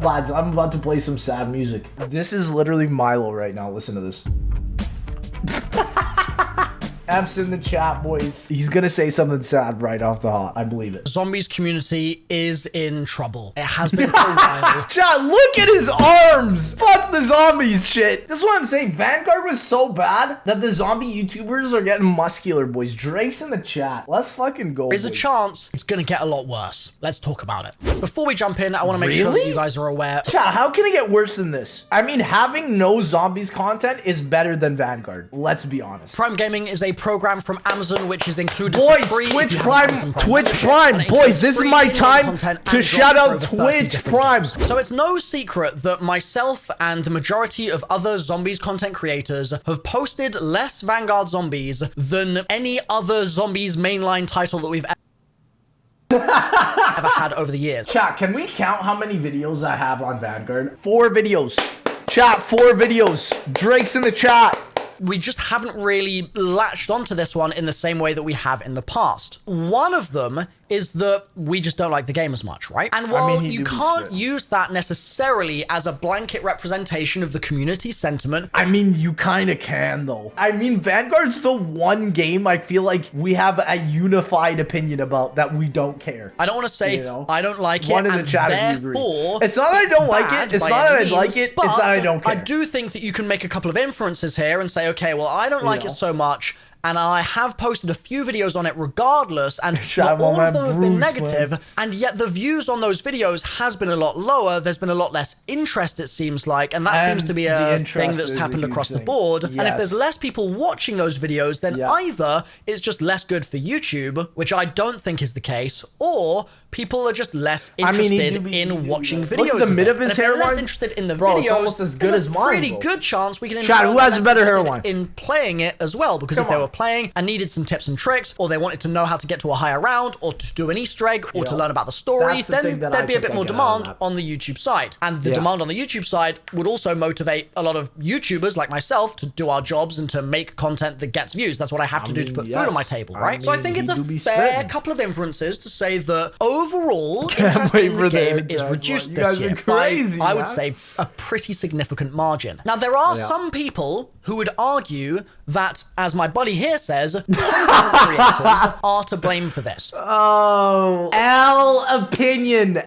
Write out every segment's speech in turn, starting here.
Lads, I'm about to play some sad music. This is literally Milo right now. Listen to this. F's in the chat, boys. He's gonna say something sad right off the hop. I believe it. Zombies community is in trouble. It has been for a while. Chat, look at his arms. Fuck the zombies shit. This is what I'm saying. Vanguard was so bad that the zombie YouTubers are getting muscular, boys. Drake's in the chat. Let's fucking go, There's a boys. chance it's gonna get a lot worse. Let's talk about it. Before we jump in, I want to make sure that you guys are aware. Chat, how can it get worse than this? I mean, having no zombies content is better than Vanguard. Let's be honest. Prime Gaming is a program from Amazon which is included Boys, for free. Twitch Prime, boys, this is my time to shout out Twitch Prime. So it's no secret that myself and the majority of other zombies content creators have posted less Vanguard zombies than any other zombies mainline title that we've ever had over the years. Chat, can we count how many videos I have on Vanguard? 4 videos. Chat, 4 videos. Drake's in the chat. We just haven't really latched onto this one in the same way that we have in the past. One of them is that we just don't like the game as much, right? And while you can't use that necessarily as a blanket representation of the community sentiment. I mean, you kind of can, though. I mean, Vanguard's the one game I feel like we have a unified opinion about that we don't care. I don't want to say, you know, I don't like it, one in the chat therefore, it's not that I don't like it. It's not that I like it. It's that I don't care. I do think that you can make a couple of inferences here and say, okay, well, I don't like it so much, and I have posted a few videos on it regardless, and not all of them have been negative, and yet the views on those videos has been a lot lower. There's been a lot less interest, it seems like, and that seems to be a thing that's happened across the board. And if there's less people watching those videos, then either it's just less good for YouTube, which I don't think is the case, or people are just less interested in watching videos. Look at the mid of his hairline. Less interested in the videos. It's almost as good as mine. Pretty good chance we can. Chat, who has a better hairline? In playing it as well, because if they were playing and needed some tips and tricks, or they wanted to know how to get to a higher round, or to do an Easter egg, or to learn about the story, then there'd be a bit more demand on the YouTube side. And the demand on the YouTube side would also motivate a lot of YouTubers like myself to do our jobs and to make content that gets views. That's what I have to do to put food on my table, right? So I think it's a fair couple of inferences to say that overall interest in the game is reduced this year by, I would say, a pretty significant margin. Now, there are some people who would argue that, as my buddy here says, content creators are to blame for this. Oh, L opinion.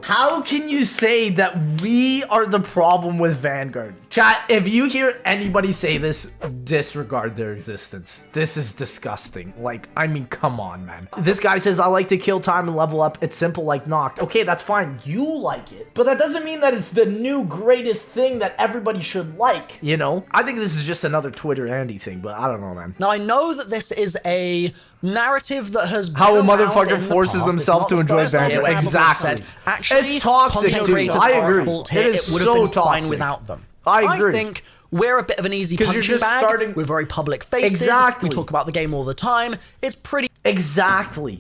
How can you say that we are the problem with Vanguard? Chat, if you hear anybody say this, disregard their existence. This is disgusting. Like, I mean, come on, man. This guy says, I like to kill time and level up. It's simple like Knocked. Okay, that's fine. You like it. But that doesn't mean that it's the new greatest thing that everybody should like, you know? I think this is just another Twitter Andy thing, but I don't know, man. Now, I know that this is a narrative that has been how a motherfucker forces themselves to enjoy Vanguard. Exactly. Actually, it's toxic, content creators are at fault here. It would have been fine without them. I agree. I think we're a bit of an easy punching bag. We're very public faces. Exactly. We talk about the game all the time. It's pretty... Exactly.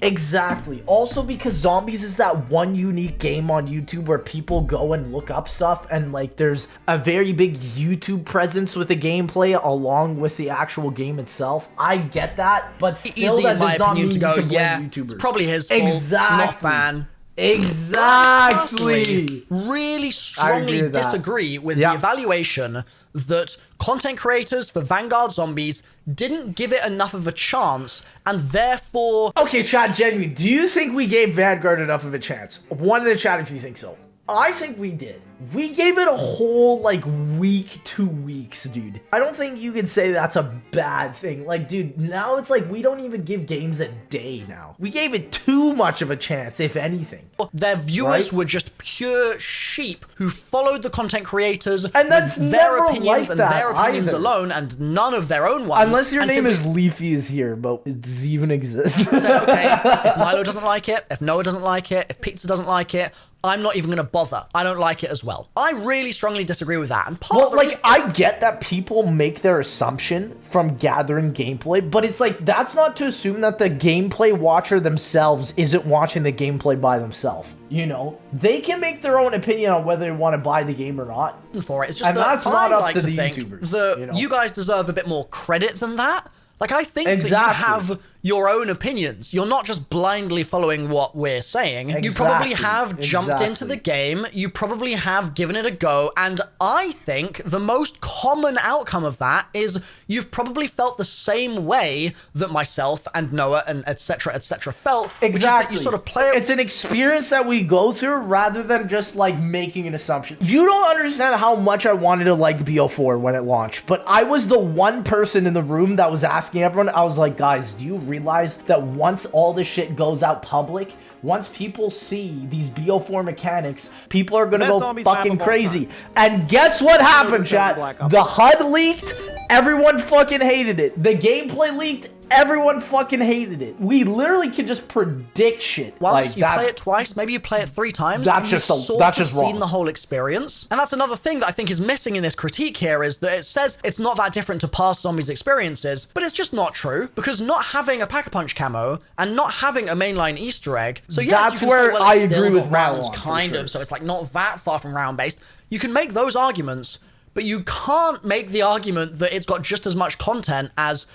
Also, because Zombies is that one unique game on YouTube where people go and look up stuff, and like there's a very big YouTube presence with the gameplay along with the actual game itself. I get that, but still that does not mean you can blame YouTubers. It's probably his fault. Not fan. Exactly. Really strongly disagree with the evaluation that content creators for Vanguard Zombies didn't give it enough of a chance, and therefore... Okay, chat, genuinely, do you think we gave Vanguard enough of a chance? One in the chat if you think so. I think we did. We gave it a whole, like, week, 2 weeks, dude. I don't think you could say that's a bad thing. Like, dude, now it's like we don't even give games a day now. We gave it too much of a chance, if anything. Their viewers were just pure sheep who followed the content creators and that's with their opinions and their opinions alone, and none of their own ones. Unless your name is Leafy is here, but does he even exist? So, okay, if Milo doesn't like it, if Noah doesn't like it, if Pizza doesn't like it, I'm not even going to bother. I don't like it as well. I really strongly disagree with that. And I get that people make their assumption from gathering gameplay, but it's like, that's not to assume that the gameplay watcher themselves isn't watching the gameplay by themselves. You know, they can make their own opinion on whether they want to buy the game or not. For it. It's just that I like to think that you guys deserve a bit more credit than that. Like, I think that you have your own opinions. You're not just blindly following what we're saying. Exactly. You probably have jumped into the game. You probably have given it a go. And I think the most common outcome of that is you've probably felt the same way that myself and Noah and etc. felt. Exactly. You sort of play. It's an experience that we go through rather than just like making an assumption. You don't understand how much I wanted to like BO4 when it launched, but I was the one person in the room that was asking everyone. I was like, guys, do you realize that once all this shit goes out public, once people see these BO4 mechanics, people are gonna go fucking crazy. And guess what happened, chat? The HUD leaked, everyone fucking hated it. The gameplay leaked, everyone fucking hated it. We literally can just predict shit. Once like you play it twice, maybe you play it 3 times. That's just wrong. Seen the whole experience, and that's another thing that I think is missing in this critique here is that it says it's not that different to past Zombies experiences, but it's just not true because not having a Pack-a-Punch camo and not having a mainline Easter egg. So yeah, that's where I agree with rounds, kind of. So it's like not that far from round based. You can make those arguments, but you can't make the argument that it's got just as much content as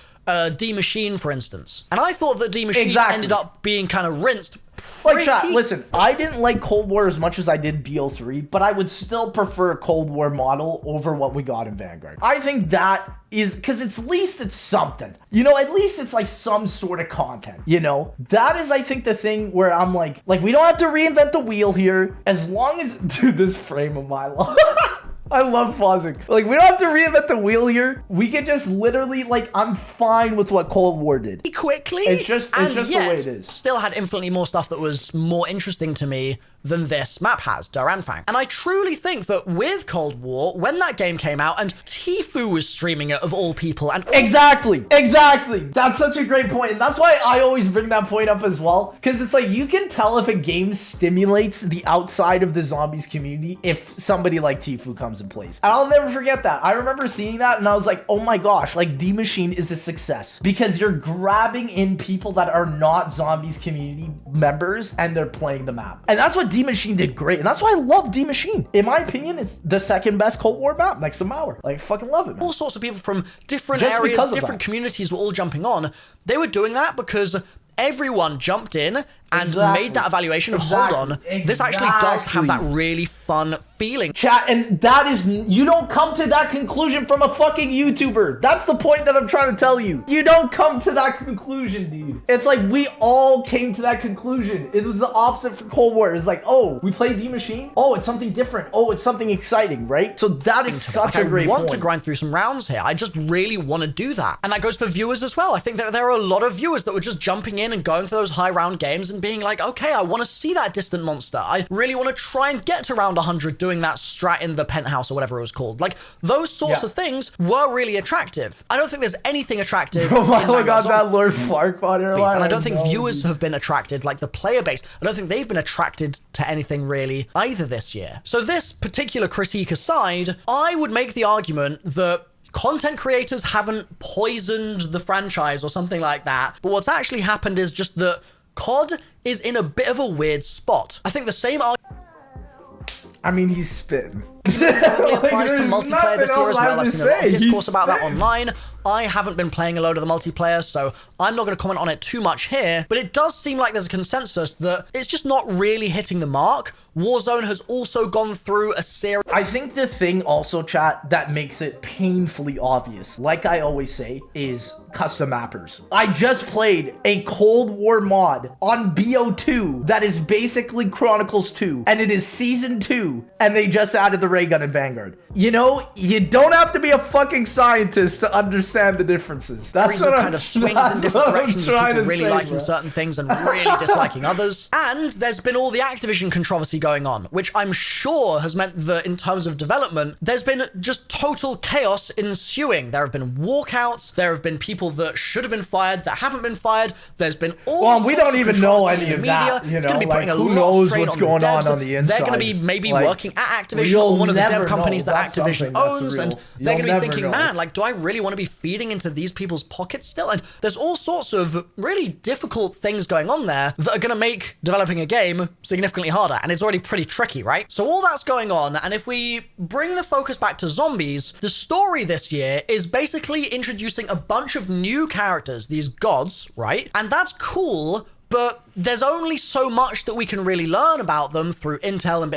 D-Machine, for instance. And I thought that D-Machine ended up being kind of rinsed. Like, chat, listen, I didn't like Cold War as much as I did BO3, but I would still prefer a Cold War model over what we got in Vanguard. I think that is, because at least it's something. You know, at least it's like some sort of content, you know? That is, I think, the thing where I'm like, we don't have to reinvent the wheel here, as long as, dude, this frame of my life. I love pausing. Like, we don't have to reinvent the wheel here. We can just literally, like, I'm fine with what Cold War did. Quickly. It's just the way it is. Still had infinitely more stuff that was more interesting to me than this map has, Duranfang. And I truly think that with Cold War, when that game came out, and Tfue was streaming it of all people, and Exactly. That's such a great point. And that's why I always bring that point up as well. Because it's like, you can tell if a game stimulates the outside of the zombies community if somebody like Tfue comes in place. And I'll never forget that. I remember seeing that and I was like, oh my gosh, like D-Machine is a success. Because you're grabbing in people that are not zombies community members and they're playing the map. And that's what D-Machine did great. And that's why I love D-Machine. In my opinion, it's the second best Cold War map next to Mauer. Like, fucking love it, man. All sorts of people from different areas, different communities were all jumping on. They were doing that because everyone jumped in and made that evaluation of, hold on, this actually does have that really fun feeling. Chat, and that is, you don't come to that conclusion from a fucking YouTuber. That's the point that I'm trying to tell you. You don't come to that conclusion, dude. It's like, we all came to that conclusion. It was the opposite for Cold War. It's like, oh, we play D-Machine? Oh, it's something different. Oh, it's something exciting, right? So that is such a great point. I want to grind through some rounds here. I just really want to do that. And that goes for viewers as well. I think that there are a lot of viewers that were just jumping in and going for those high round games and being like, okay, I want to see that distant monster. I really want to try and get to round 100 doing that strat in the penthouse or whatever it was called. Like, those sorts of things were really attractive. I don't think there's anything attractive. Oh my god, that Lord Farquaad airline. And I don't think viewers have been attracted, like the player base. I don't think they've been attracted to anything really either this year. So this particular critique aside, I would make the argument that content creators haven't poisoned the franchise or something like that. But what's actually happened is just that COD is in a bit of a weird spot. I think the same I mean, he's spitting. Probably applies to multiplayer this year as well. I've seen a lot of discourse about that online. I haven't been playing a load of the multiplayer, so I'm not going to comment on it too much here, but it does seem like there's a consensus that it's just not really hitting the mark. Warzone has also gone through a series. I think the thing also, chat, that makes it painfully obvious, like I always say, is custom mappers. I just played a Cold War mod on BO2 that is basically Chronicles 2, and it is Season 2, and they just added the ray gun in Vanguard. You know, you don't have to be a fucking scientist to understand the differences. That's what kind of swings in different directions, with people really liking certain things and really disliking others. And there's been all the Activision controversy going on, which I'm sure has meant that in terms of development, there's been just total chaos ensuing. There have been walkouts, there have been people that should have been fired that haven't been fired. There's been all we don't even know any of that. You know, it's going to be putting a who lot knows strain what's going on the inside. They're going to be maybe working at Activision or one of the dev companies that Activision owns, and they're going to be thinking, man, like, do I really want to be feeding into these people's pockets still. And there's all sorts of really difficult things going on there that are going to make developing a game significantly harder. And it's already pretty tricky, right? So all that's going on. And if we bring the focus back to zombies, the story this year is basically introducing a bunch of new characters, these gods, right? And that's cool, but there's only so much that we can really learn about them through intel and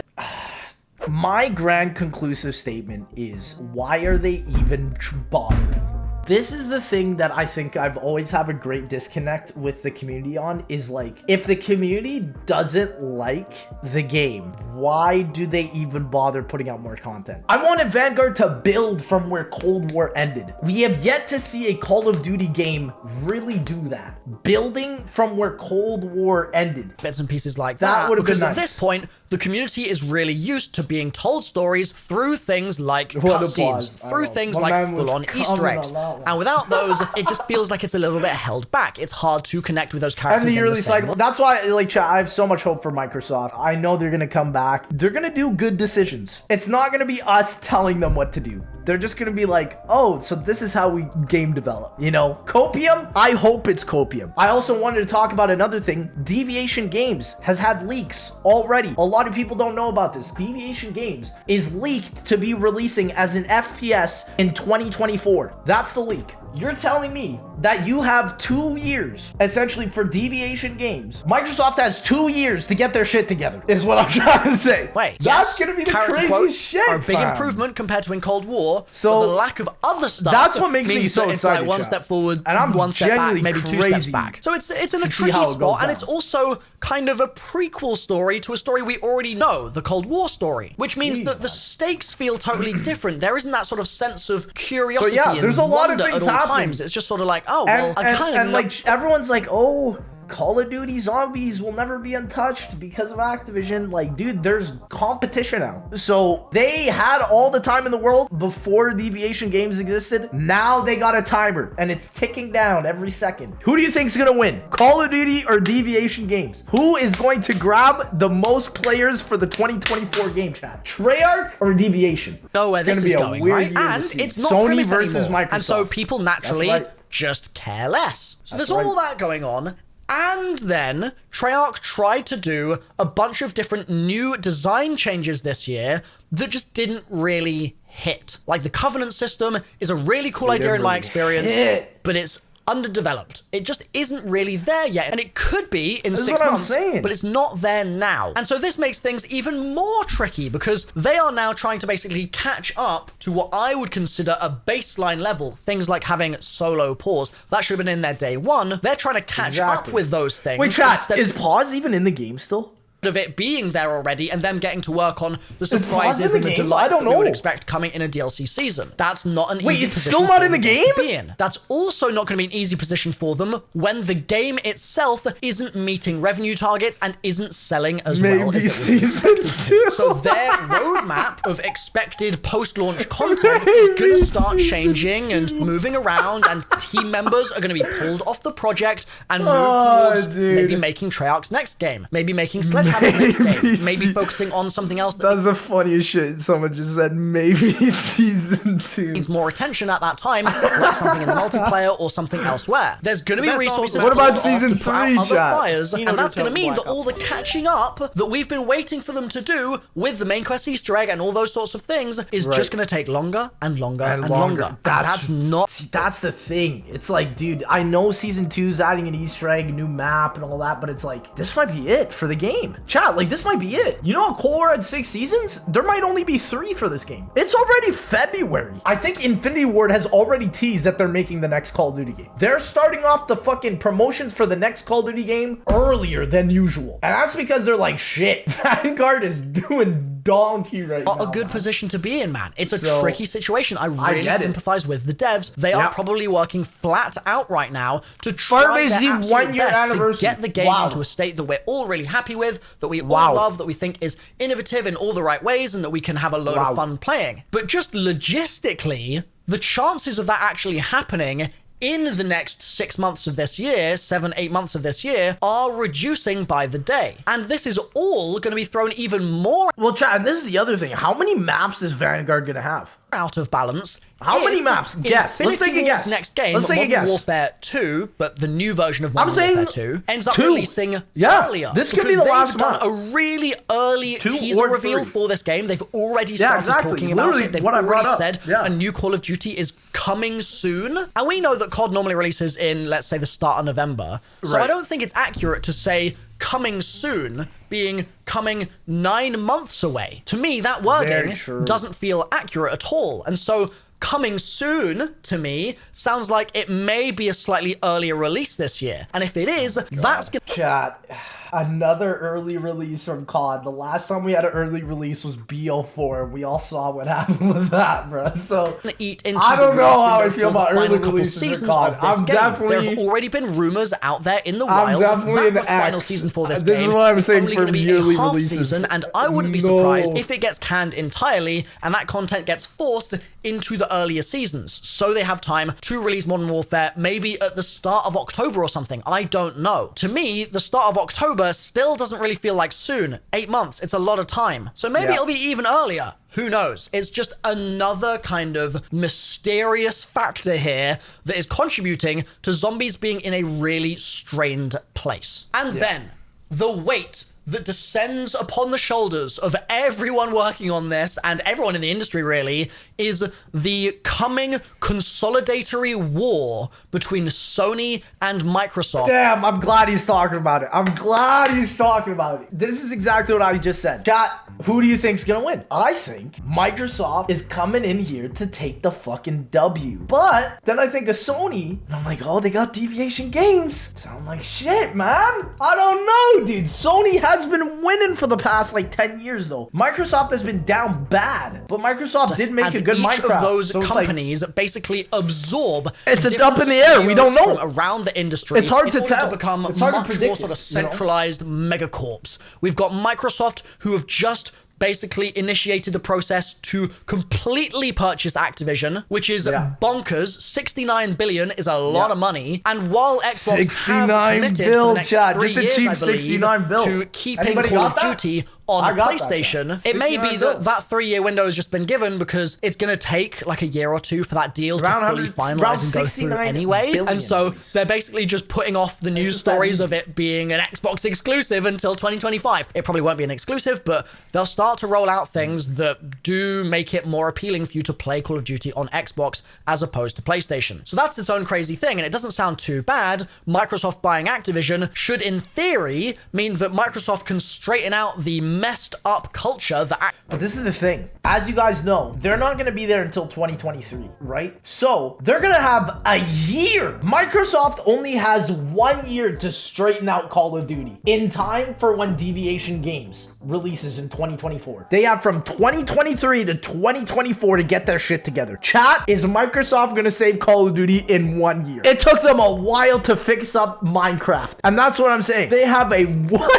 My grand conclusive statement is, why are they even bothering? This is the thing that I think I've always have a great disconnect with the community on, is like, if the community doesn't like the game, why do they even bother putting out more content? I wanted Vanguard to build from where Cold War ended. We have yet to see a Call of Duty game really do that. Building from where Cold War ended. Bits and pieces like that would have been nice. Because at this point, the community is really used to being told stories through things like cutscenes, through things like full-on Easter eggs. And without those, it just feels like it's a little bit held back. It's hard to connect with those characters. And the early cycle. That's why, like, chat, I have so much hope for Microsoft. I know they're going to come back. They're going to do good decisions. It's not going to be us telling them what to do. They're just going to be like, oh, so this is how we game develop. You know, Copium? I hope it's Copium. I also wanted to talk about another thing. Deviation Games has had leaks already. A lot of people don't know about this. Deviation Games is leaked to be releasing as an FPS in 2024. That's the leak. You're telling me that you have 2 years, essentially, for Deviation Games. Microsoft has 2 years to get their shit together, is what I'm trying to say. Wait, that's gonna be the craziest shit, are a big improvement compared to in Cold War. So but the lack of other stuff. That's what makes me so excited. Like one step forward, and I'm one step back, maybe crazy 2 steps back. So it's in a tricky spot, and it's also kind of a prequel story to a story we already know, the Cold War story, which means that the stakes feel totally different. There isn't that sort of sense of curiosity. So yeah, there's a lot of things happening. It's just sort of like, oh, well, I kind of like everyone's like, oh, Call of Duty Zombies will never be untouched because of Activision. Like, dude, there's competition now. So they had all the time in the world before Deviation Games existed. Now they got a timer and it's ticking down every second. Who do you think is going to win? Call of Duty or Deviation Games? Who is going to grab the most players for the 2024 game, chat? Treyarch or Deviation? Know where this is going, right? And it's not Sony versus anymore. Microsoft. And so people naturally just care less. So there's all that going on. And then Treyarch tried to do a bunch of different new design changes this year that just didn't really hit. Like the Covenant system is a really cool idea in my experience, but it's underdeveloped. It just isn't really there yet. And it could be in 6 months, but it's not there now. And so this makes things even more tricky because they are now trying to basically catch up to what I would consider a baseline level. Things like having solo pause. That should have been in there day one. They're trying to catch up with those things. Wait, chat, is pause even in the game still? Of it being there already and them getting to work on the surprises and the delights that we would expect coming in a DLC season. That's not an easy position. Wait, it's still not in the game? To be in. That's also not going to be an easy position for them when the game itself isn't meeting revenue targets and isn't selling as well as it was expected to. So their roadmap of expected post-launch content is going to start changing and moving around, and team members are going to be pulled off the project and move towards maybe making Treyarch's next game, maybe making maybe focusing on something else. That's the funniest shit. Someone just said maybe season 2 needs more attention at that time, like something in the multiplayer or something elsewhere. There's going to be resources. What about season 3, fires, and that's going to mean that all the catching up that we've been waiting for them to do with the main quest Easter egg and all those sorts of things is just going to take longer and longer and longer. That's not. See, that's the thing. It's like, dude, I know season 2's adding an Easter egg, a new map, and all that, but it's like this might be it for the game. Chat, like this might be it. You know, Cold War had 6 seasons. There might only be 3 for this game. It's already February. I think Infinity Ward has already teased that they're making the next Call of Duty game. They're starting off the fucking promotions for the next Call of Duty game earlier than usual. And that's because they're like, shit, Vanguard is doing donkey right now. A good position to be in, man. It's a tricky situation. I really sympathize with the devs. They are probably working flat out right now to try their absolute best to get the game into a state that we're all really happy with, that we all love, that we think is innovative in all the right ways, and that we can have a load of fun playing. But just logistically, the chances of that actually happening in the next 6 months of this year, 7-8 months of this year, are reducing by the day. And this is all going to be thrown even more. Well, Chad, this is the other thing. How many maps is Vanguard going to have? out of balance. How many maps? Guess. Let's take a guess. Next game, Let's take a Modern guess. Warfare 2, but the new version of Modern Warfare 2 ends up 2. releasing Yeah, earlier. this could be the last they've done map. a really early 2 teaser or reveal 3. for this game. They've already started talking about Literally it. They've what I brought already up. said Yeah. a new Call of Duty is coming soon. And we know that COD normally releases in, let's say, the start of November. So Right. I don't think it's accurate to say coming soon being coming 9 months away. To me, that wording doesn't feel accurate at all. And so coming soon, to me, sounds like it may be a slightly earlier release this year. And if it is, that's gonna... Chat. Another early release from COD. The last time we had an early release was BO4. We all saw what happened with that, bro. So eat into I don't the know release how I window feel for the about final early couple releases seasons for COD. of this I'm game. definitely. There have already been rumors out there in the I'm wild definitely that an the final X. season for this This is game what I'm is saying only for going to be a yearly half releases. season, and I wouldn't be surprised if it gets canned entirely and that content gets forced into the earlier seasons, so they have time to release Modern Warfare maybe at the start of October or something. I don't know. To me, the start of October still doesn't really feel like soon. 8 months, it's a lot of time. So maybe it'll be even earlier. Who knows? It's just another kind of mysterious factor here that is contributing to zombies being in a really strained place. And then the weight that descends upon the shoulders of everyone working on this and everyone in the industry really is the coming consolidatory war between Sony and Microsoft. Damn, I'm glad he's talking about it. I'm glad he's talking about it. This is exactly what I just said. Chat, who do you think's gonna win? I think Microsoft is coming in here to take the fucking W. But then I think of Sony, and I'm like, oh, they got Deviation Games. So I'm like, shit, man. I don't know, dude. Sony has been winning for the past like 10 years though. Microsoft has been down bad, but Microsoft did make a good Minecraft. Each of those so companies basically absorb. It's a dump in the air. We don't know. From around the industry. It's hard to order tell. To become it's hard much to predict more sort of centralized megacorps. We've got Microsoft who have just basically initiated the process to completely purchase Activision, which is bonkers. 69 billion is a lot of money. And while Xbox have committed for the next 3 years, I believe, 69 bill. to keeping Call of Duty on PlayStation, it may be that that 3-year window has just been given because it's going to take like a year or two for that deal to fully finalize and go through anyway. And so they're basically just putting off the news stories of it being an Xbox exclusive until 2025. It probably won't be an exclusive, but they'll start to roll out things that do make it more appealing for you to play Call of Duty on Xbox as opposed to PlayStation. So that's its own crazy thing, and it doesn't sound too bad. Microsoft buying Activision should, in theory, mean that Microsoft can straighten out the messed up culture that... But this is the thing. As you guys know, they're not going to be there until 2023, right? So they're going to have a year. Microsoft only has 1 year to straighten out Call of Duty in time for when Deviation Games releases in 2024. They have from 2023 to 2024 to get their shit together. Chat, is Microsoft going to save Call of Duty in 1 year? It took them a while to fix up Minecraft. And that's what I'm saying. They have a 1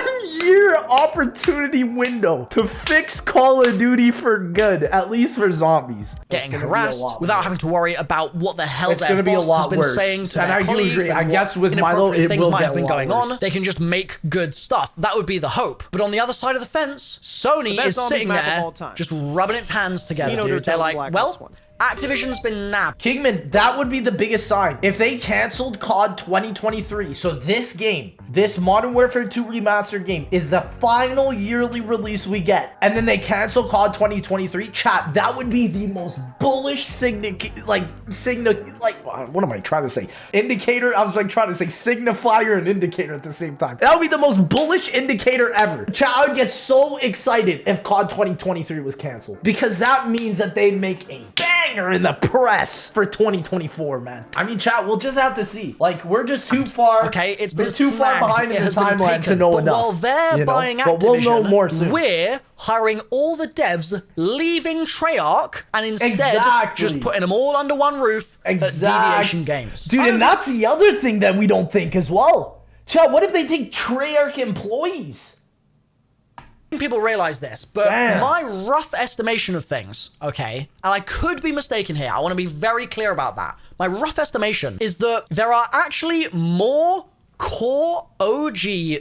year opportunity window to fix Call of Duty for good, at least for zombies. Getting harassed without having to worry about what the hell it's their boss has been saying to their colleagues. I guess with Milo, it things will might get have been going worse. on. They can just make good stuff. That would be the hope. But on the other side of the fence, Sony is sitting there just rubbing its hands together, dude. They're like, well, Activision's been napped. Kingman, that would be the biggest sign. If they canceled COD 2023, so this game, this Modern Warfare 2 remastered game, is the final yearly release we get, and then they cancel COD 2023, chat, that would be the most bullish what am I trying to say? Indicator, I was like trying to say signifier and indicator at the same time. That would be the most bullish indicator ever. Chat, I would get so excited if COD 2023 was canceled, because that means that they'd make a banger in the press for 2024, man. I mean, chat, we'll just have to see. Like, we're just too far. Okay, it's been too far behind in the timeline to know but enough. While they're buying Activision, but we'll know more soon. We're hiring all the devs, leaving Treyarch, and instead just putting them all under one roof at Deviation Games. Dude, and that's the other thing that we don't think as well. Chat, what if they take Treyarch employees? People realize this, but my rough estimation of things, okay, and I could be mistaken here, I want to be very clear about that. My rough estimation is that there are actually more core OG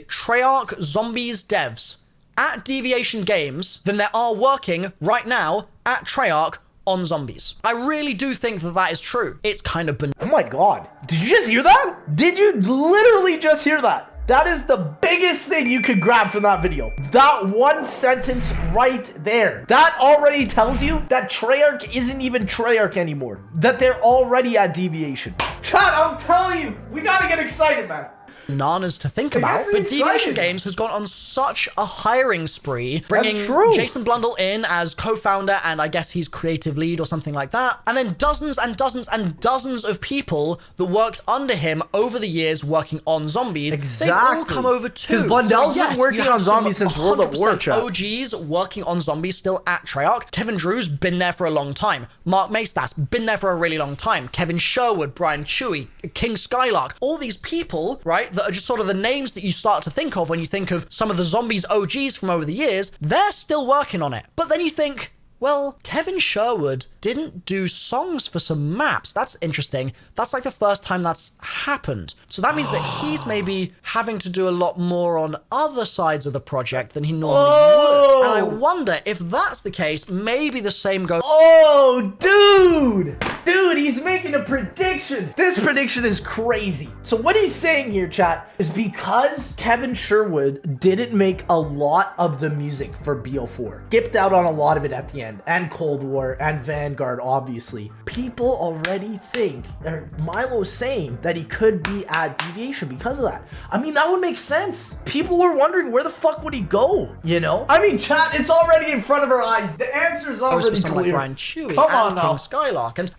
Treyarch Zombies devs at Deviation Games than there are working right now at Treyarch on zombies. I really do think that that is true. It's kind of Oh my God. Did you just hear that? Did you literally just hear that? That is the biggest thing you could grab from that video. That one sentence right there. That already tells you that Treyarch isn't even Treyarch anymore. That they're already at Deviation. Chat, I'm telling you, we gotta get excited, man. Bananas to think about, but Deviation Games has gone on such a hiring spree, bringing Jason Blundell in as co-founder, and I guess he's creative lead or something like that, and then dozens and dozens and dozens of people that worked under him over the years working on zombies. They've all come over too. Because Blundell's been working on zombies since World at War. OGs working on zombies still at Treyarch. Kevin Drew's been there for a long time. Mark Maestas been there for a really long time. Kevin Sherwood, Brian Chewy, King Skylark, all these people, right, that are just sort of the names that you start to think of when you think of some of the zombies OGs from over the years. They're still working on it. But then you think, well, Kevin Sherwood didn't do songs for some maps. That's interesting. That's like the first time that's happened. So that means that he's maybe having to do a lot more on other sides of the project than he normally would. And I wonder if that's the case, maybe the same goes. Oh, dude! Dude, he's making a prediction. This prediction is crazy. So what he's saying here, chat, is because Kevin Sherwood didn't make a lot of the music for BO4, skipped out on a lot of it at the end, and Cold War, and Vanguard, obviously. People already think, or Milo's saying, that he could be at Deviation because of that. I mean, that would make sense. People were wondering, where the fuck would he go? You know? I mean, chat, it's already in front of our eyes. The answer's already clear. Like Brian Chewy and King Skylark. And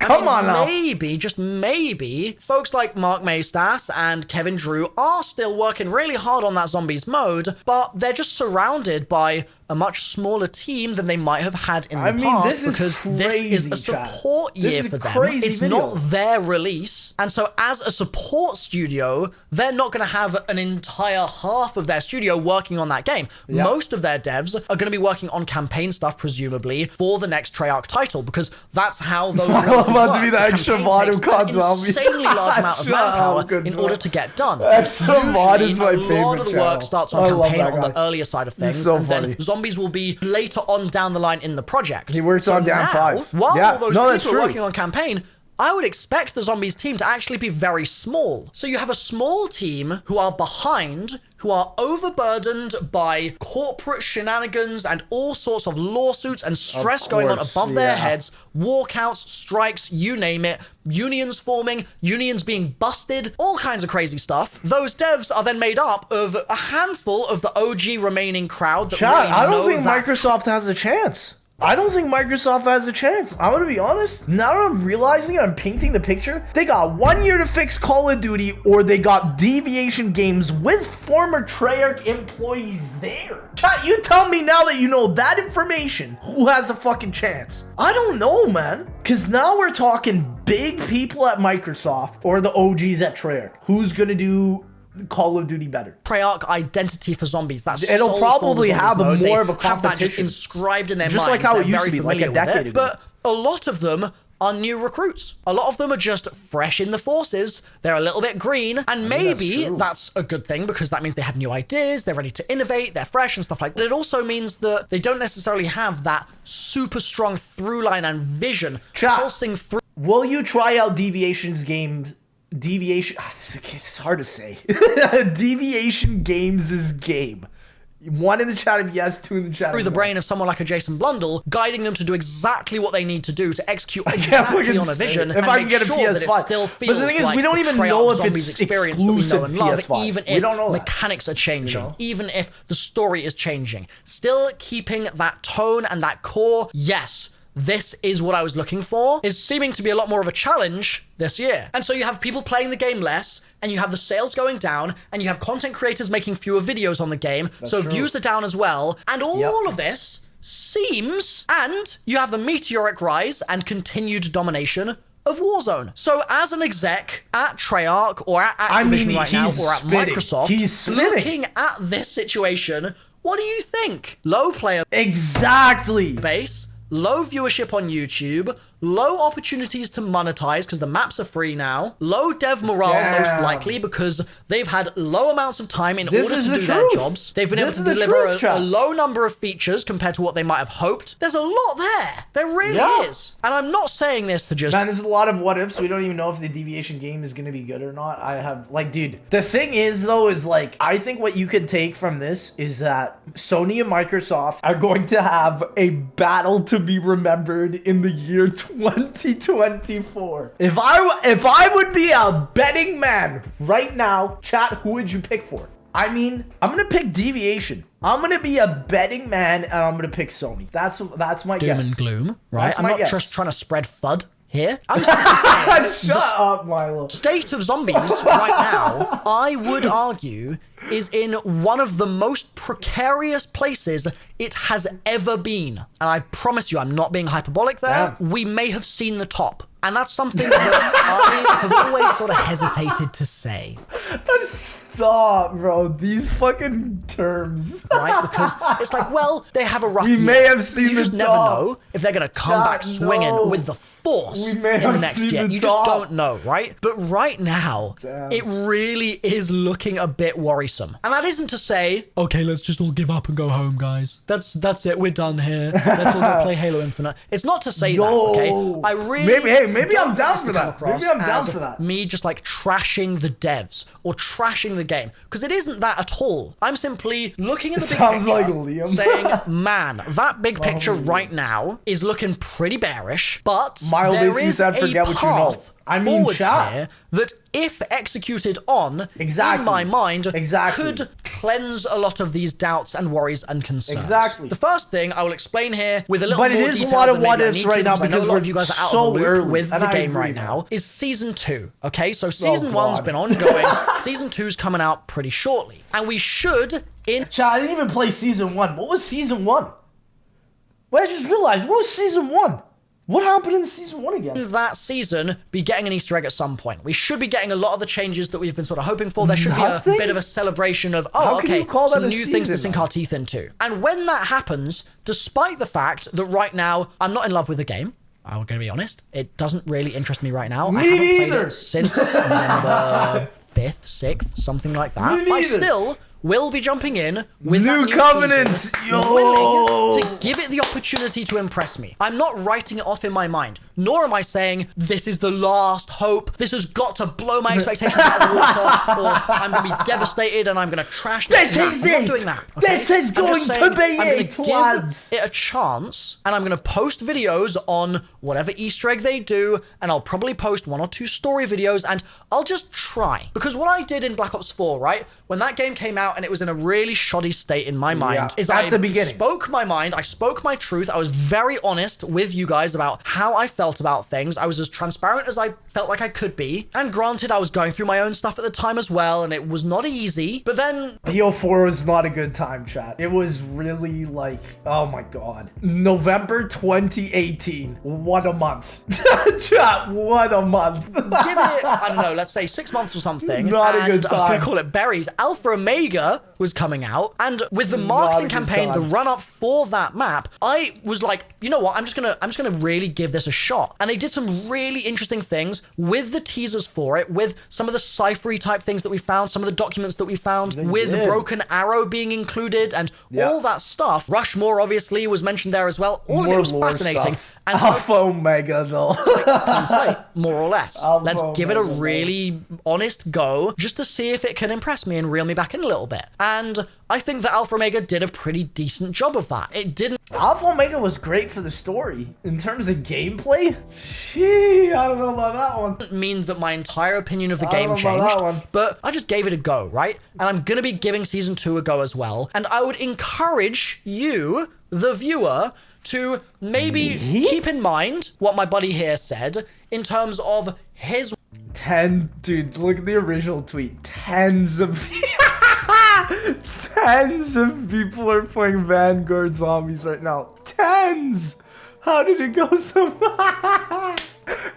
maybe, just maybe, folks like Mark Maestas and Kevin Drew are still working really hard on that zombies mode, but they're just surrounded by a much smaller team than they might have had in the past, because this is a support year for them. It's not their release. And so as a support studio, they're not going to have an entire half of their studio working on that game. Most of their devs are going to be working on campaign stuff, presumably, for the next Treyarch title, because that's how those releases work. About to be the extra mod who can't insanely large amount of manpower in order to get done. Extra mod is my favorite. A lot of the work starts on campaign on the earlier side of things, and then zombies will be later on down the line in the project. He works on down 5. While all those people are working on campaign, I would expect the zombies team to actually be very small. So you have a small team who are behind, who are overburdened by corporate shenanigans and all sorts of lawsuits and stress going on above their heads, walkouts, strikes, you name it, unions forming, unions being busted, all kinds of crazy stuff. Those devs are then made up of a handful of the OG remaining crowd that I don't think Microsoft has a chance. I don't think Microsoft has a chance. I'm gonna be honest. Now that I'm realizing it, I'm painting the picture. They got 1 year to fix Call of Duty, or they got Deviation Games with former Treyarch employees there. Chat, you tell me now that you know that information, who has a fucking chance? I don't know, man. Because now we're talking big people at Microsoft or the OGs at Treyarch. Who's gonna do Call of Duty better? Treyarch identity for zombies. It'll probably have more of a competition. Have that just inscribed in their mind. Just like how it used to be, like a decade ago. But a lot of them are new recruits. A lot of them are just fresh in the forces. They're a little bit green, and maybe that's a good thing, because that means they have new ideas, they're ready to innovate, they're fresh and stuff like that. But it also means that they don't necessarily have that super strong through line and vision pulsing through. Will you try out Deviation's game? It's hard to say. Deviation Games' game. 1 in the chat if yes, 2 in the chat. Through the brain of someone like a Jason Blundell, guiding them to do exactly what they need to do to execute exactly on a vision, and make sure that it still feels but the thing is, we don't even know if it's experience that we know and love, PS5. even if mechanics are changing, even if the story is changing. Still keeping that tone and that core, yes. This is what I was looking for, is seeming to be a lot more of a challenge this year. And so you have people playing the game less, and you have the sales going down, and you have content creators making fewer videos on the game, so views are down as well. And all of this seems, and you have the meteoric rise and continued domination of Warzone. So as an exec at Treyarch or at Activision right now, or at Microsoft, looking at this situation, what do you think? Low player base, low viewership on YouTube, low opportunities to monetize because the maps are free now, low dev morale most likely because they've had low amounts of time in order to do their jobs. They've been able to deliver a low number of features compared to what they might have hoped. There's a lot there. There really is. And I'm not saying this to just... Man, there's a lot of what ifs. We don't even know if the Deviation game is going to be good or not. I have, like, dude, the thing is, though, is like, I think what you could take from this is that Sony and Microsoft are going to have a battle to be remembered in the year 2024. If I would be a betting man right now, chat, who would you pick for? I mean, I'm going to pick Deviation. I'm going to be a betting man, and I'm going to pick Sony. That's my guess. Doom and gloom, right? That's I'm not guess. just trying to spread FUD here. I'm simply saying Shut up, Milo. State of Zombies right now, I would argue, is in one of the most precarious places it has ever been. And I promise you, I'm not being hyperbolic there. Yeah. We may have seen the top. And that's something that I have always sort of hesitated to say. Stop, bro. These fucking terms. Right? Because it's like, well, they have a rough year. may have seen you just never know if they're going to come back swinging with the force in the next year. You just don't know, right? But right now, it really is looking a bit worrisome. And that isn't to say, okay, let's just all give up and go home, guys. That's it. We're done here. Let's all go play Halo Infinite. It's not to say that, okay? I really maybe I'm down for that. Maybe I'm down for that. Me just like trashing the devs or trashing the game, because it isn't that at all. I'm simply looking at the big picture, like Liam. saying, man, that big picture right now is looking pretty bearish, but there is a path forward here that, if executed on, in my mind, could cleanse a lot of these doubts and worries and concerns. The first thing I will explain here with a little more detail. But it is a lot of what ifs right now because a lot of you guys are out of the loop with the game right now. Is Season 2, okay? So Season 1's been ongoing. Season 2's coming out pretty shortly. And we should... Chat, I didn't even play Season 1. What was Season 1? Well, I just realized, what was Season 1? What happened in Season 1 again? That season, be getting an Easter egg at some point. We should be getting a lot of the changes that we've been sort of hoping for. There should be a bit of a celebration of, some new things to sink our teeth into. And when that happens, despite the fact that right now, I'm not in love with the game, I'm going to be honest, it doesn't really interest me right now. I haven't played it since November 5th, 6th, something like that. I still will be jumping in with new covenants, willing to give it the opportunity to impress me. I'm not writing it off in my mind, nor am I saying this is the last hope. This has got to blow my expectations out of the water, or I'm going to be devastated and I'm going to trash this. I'm not doing that. Okay? This is going to be it, lads. Give it a chance, and I'm going to post videos on whatever Easter egg they do, and I'll probably post 1 or 2 story videos, and I'll just try. Because what I did in Black Ops 4, right, when that game came out and it was in a really shoddy state in my mind, is I spoke my mind, I spoke my truth, I was very honest with you guys about how I felt about things. I was as transparent as I felt like I could be. And granted, I was going through my own stuff at the time as well, and it was not easy. But then... BO4 was not a good time, chat. It was really like, oh my god. November 2018. What a month. Chat, what a month. Give it, I don't know, let's say 6 months or something. Not a good time. I was going to call it buried. Alpha Omega was coming out, and with the marketing campaign, the run-up for that map, I was like, you know what, I'm just gonna really give this a shot. And they did some really interesting things with the teasers for it, with some of the ciphery type things that we found, some of the documents that we found, with Broken Arrow being included, and all that stuff. Rushmore obviously was mentioned there as well. All of it was fascinating. And Alpha Omega, though. More or less. Let's give it a really honest go, just to see if it can impress me and reel me back in a little bit. And I think that Alpha Omega did a pretty decent job of that. It didn't... Alpha Omega was great for the story. In terms of gameplay, I don't know about that one. It means that my entire opinion of the game changed, but I just gave it a go, right? And I'm gonna be giving Season 2 a go as well. And I would encourage you, the viewer, to maybe keep in mind what my buddy here said in terms of his... Dude, look at the original tweet. Tens of people are playing Vanguard Zombies right now. Tens! How did it go so fast?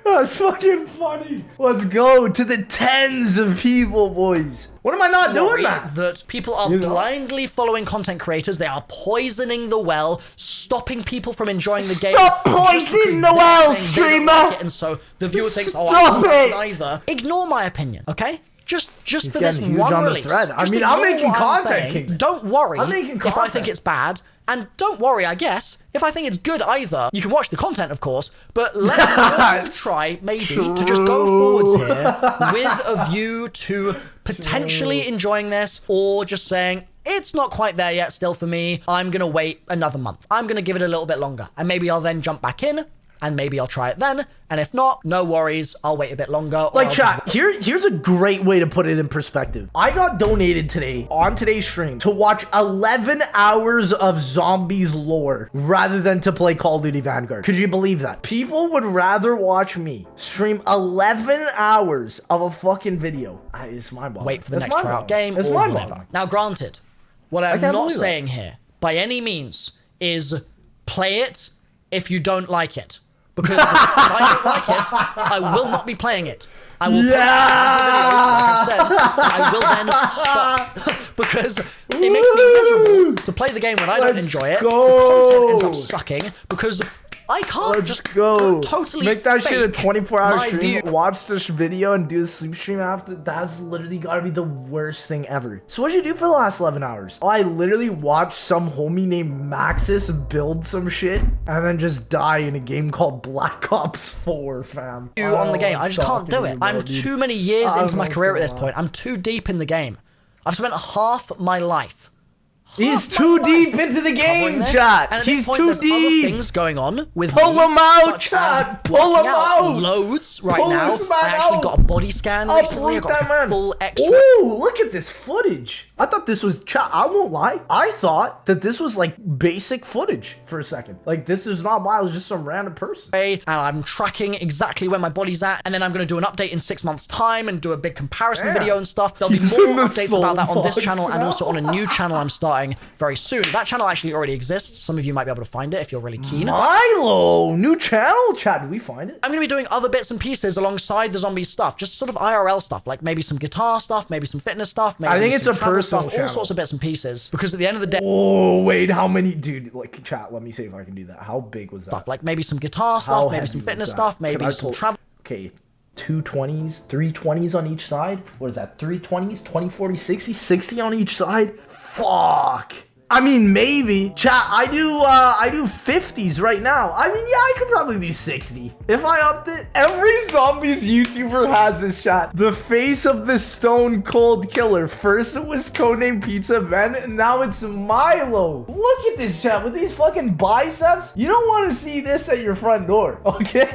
That's fucking funny. Let's go to the tens of people, boys. What am I not doing that people are blindly following content creators. They are poisoning the well, stopping people from enjoying the game. Stop poisoning the well, streamer. Like and so the viewer thinks, oh, I don't neither. Ignore my opinion, okay? Just for this one release. I mean, I'm making content. Don't worry if I think it's bad. And don't worry, I guess, if I think it's good either. You can watch the content, of course, but let's try, maybe, to just go forwards here with a view to potentially enjoying this or just saying, it's not quite there yet still for me. I'm going to wait another month. I'm going to give it a little bit longer. And maybe I'll then jump back in. And maybe I'll try it then. And if not, no worries. I'll wait a bit longer. Like, chat, here's a great way to put it in perspective. I got donated today on today's stream to watch 11 hours of zombies lore rather than to play Call of Duty Vanguard. Could you believe that? People would rather watch me stream 11 hours of a fucking video. It's mind-boggling. Wait for the next tryout game or whatever. Now, granted, what I'm not saying here, by any means, is play it if you don't like it. Because if I don't like it, I will not be playing it. I will put out videos, like I said, I will then stop. Because it makes me miserable to play the game when I don't enjoy it. The content ends up sucking because I can't totally make that shit a 24-hour stream, watch this video and do a sleep stream after. That's literally gotta be the worst thing ever. So what'd you do for the last 11 hours? Oh, I literally watched some homie named Maxis build some shit and then just die in a game called Black Ops 4, fam. On the game, I just can't do it. I'm too many years into my career at this point. I'm too deep in the game. I've spent half my life. He's too deep into the game, chat. He's too deep. Other things going on with pull him out, chat. Pull him out. Loads right now. I actually got a body scan recently. I got a full X-ray. Ooh, look at this footage. I thought this was chat. I won't lie. I thought that this was like basic footage for a second. Like this is not why I was just some random person. And I'm tracking exactly where my body's at, and then I'm going to do an update in 6 months' time and do a big comparison video and stuff. There'll be more updates about that on this channel and also on a new channel I'm starting very soon. That channel actually already exists. Some of you might be able to find it if you're really keen. Milo, new channel, chat. Did we find it? I'm going to be doing other bits and pieces alongside the zombie stuff, just sort of IRL stuff, like maybe some guitar stuff, maybe some fitness stuff. Maybe I think it's a personal stuff, all sorts of bits and pieces. Because at the end of the day, oh wait, how many, dude? Like chat. Let me see if I can do that. How big was that? Stuff like maybe some guitar stuff, maybe some fitness stuff, maybe some travel. Okay. 220s, 320s on each side. What is that? 320s, 20, 40, 60, 60 on each side. Fuck. I mean, maybe. Chat, I do 50s right now. I mean, yeah, I could probably do 60. If I upped it. Every zombies YouTuber has this, chat. The face of the stone cold killer. First it was Codename Pizza Ben, and now it's Milo. Look at this, chat, with these fucking biceps. You don't want to see this at your front door, okay?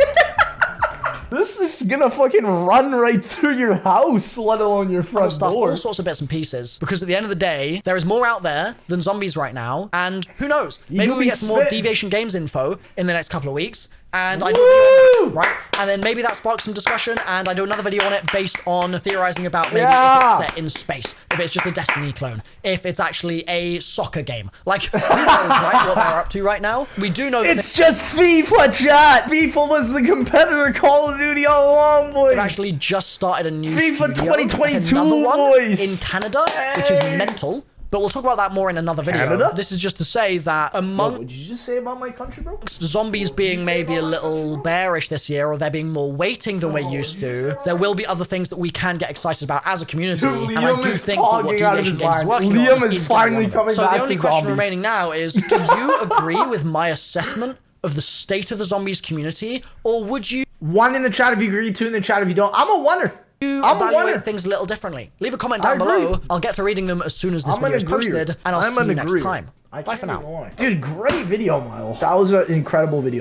This is gonna fucking run right through your house, let alone your front door. All sorts of bits and pieces. Because at the end of the day, there is more out there than zombies right now. And who knows? Maybe we get some more Deviation Games info in the next couple of weeks. And I do a video on that, right? And then maybe that sparks some discussion, and I do another video on it based on theorizing about maybe if it's set in space, if it's just a Destiny clone, if it's actually a soccer game. Like, who knows, right, what they're up to right now? We do know that it's just FIFA, chat! FIFA was the competitor Call of Duty all along, boys! They've actually just started a new FIFA 2022, boys! In Canada, which is mental. But we'll talk about that more in another video. Canada? This is just to say that what would you just say about my country, bro? Zombies being maybe a little bearish this year, or there being more waiting than we're used to, there will be other things that we can get excited about as a community. Dude, and I do think that what Deviation Games is working Liam on is finally coming so back the only to question zombies. remaining now is, do you agree with my assessment of the state of the zombies community, or would you... 1 in the chat if you agree, 2 in the chat if you don't. I'm a winner. Evaluate things a little differently. Leave a comment down below. I'll get to reading them as soon as this video is posted, and I'll see you next time. Bye for now. Dude, great video, Milo. That was an incredible video.